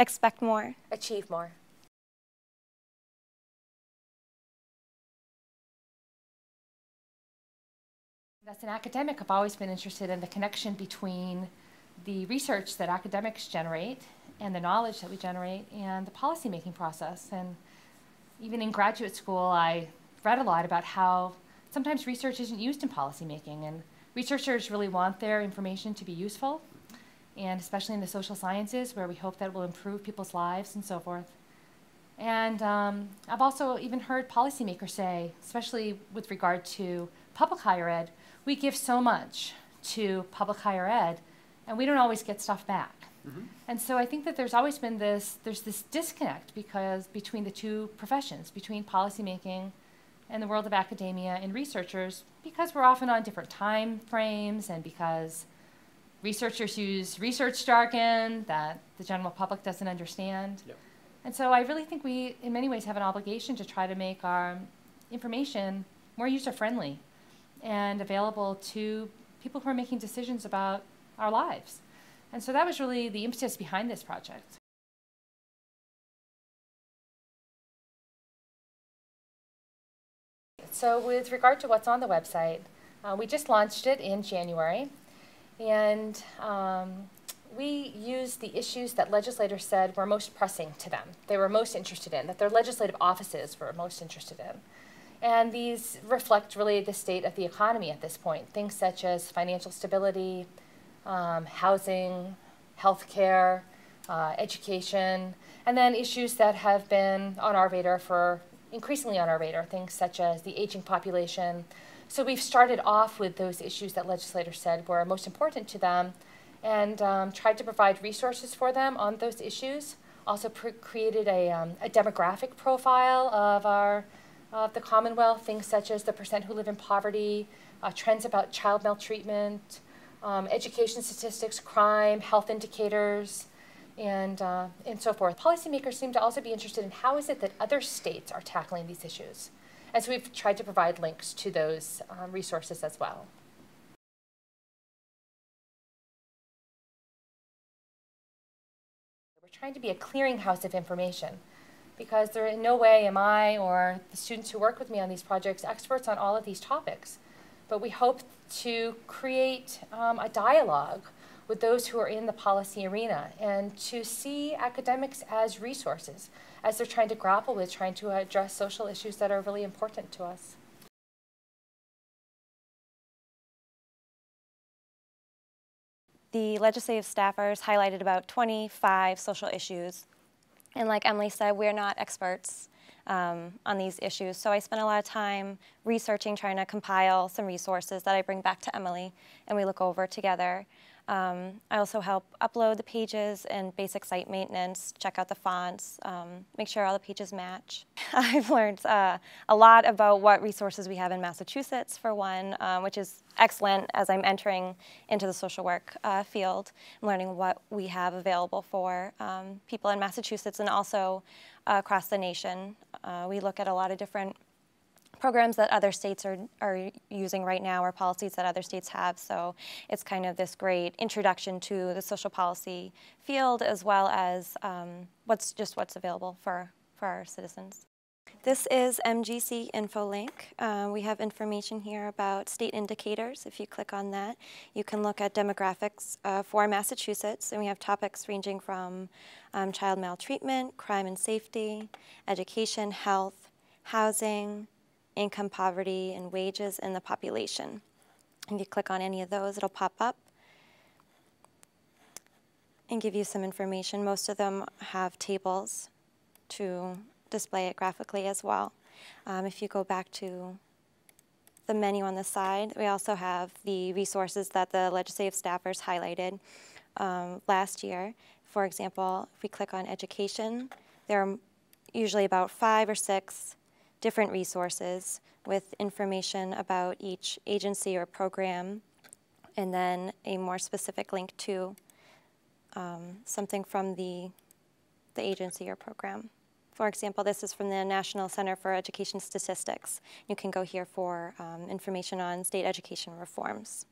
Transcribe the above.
Expect more. Achieve more. As an academic, I've always been interested in the connection between the research that academics generate and the knowledge that we generate and the policymaking process. And even in graduate school, I read a lot about how sometimes research isn't used in policymaking, and researchers really want their information to be useful, and especially in the social sciences, where we hope that it will improve people's lives and so forth. And I've also even heard policymakers say, especially with regard to public higher ed, we give so much to public higher ed, and we don't always get stuff back. Mm-hmm. And so I think that there's always been there's this disconnect between the two professions, between policymaking and the world of academia and researchers, because we're often on different time frames and because researchers use research jargon that the general public doesn't understand. Yep. And so I really think we, in many ways, have an obligation to try to make our information more user-friendly and available to people who are making decisions about our lives. And so that was really the impetus behind this project. So with regard to what's on the website, we just launched it in January, and we used the issues that legislators said were most pressing to them, they were most interested in, that their legislative offices were most interested in. And these reflect really the state of the economy at this point, things such as financial stability, housing, healthcare, education, and then issues that have been on our radar increasingly on our radar, things such as the aging population. So we've started off with those issues that legislators said were most important to them and tried to provide resources for them on those issues. Also created a demographic profile of the Commonwealth, things such as the percent who live in poverty, trends about child maltreatment, education statistics, crime, health indicators, and so forth. Policymakers seem to also be interested in how is it that other states are tackling these issues. And so we've tried to provide links to those resources as well. We're trying to be a clearinghouse of information, because there in no way am I or the students who work with me on these projects experts on all of these topics. But we hope to create a dialogue with those who are in the policy arena and to see academics as resources as they're trying to grapple with trying to address social issues that are really important to us. The legislative staffers highlighted about 25 social issues. And like Emily said, we're not experts on these issues. So I spent a lot of time researching, trying to compile some resources that I bring back to Emily and we look over together. I also help upload the pages and basic site maintenance, check out the fonts, make sure all the pages match. I've learned a lot about what resources we have in Massachusetts, for one, which is excellent as I'm entering into the social work field. I'm learning what we have available for people in Massachusetts and also across the nation. We look at a lot of different programs that other states are using right now or policies that other states have. So it's kind of this great introduction to the social policy field as well as what's available for our citizens. This is MGC Infolink. We have information here about state indicators. If you click on that, you can look at demographics for Massachusetts, and we have topics ranging from child maltreatment, crime and safety, education, health, housing, income, poverty, and wages in the population. If you click on any of those, it'll pop up and give you some information. Most of them have tables to display it graphically as well. If you go back to the menu on the side, we also have the resources that the legislative staffers highlighted last year. For example, if we click on education, there are usually about 5 or 6 different resources with information about each agency or program, and then a more specific link to something from the agency or program. For example, this is from the National Center for Education Statistics. You can go here for information on state education reforms.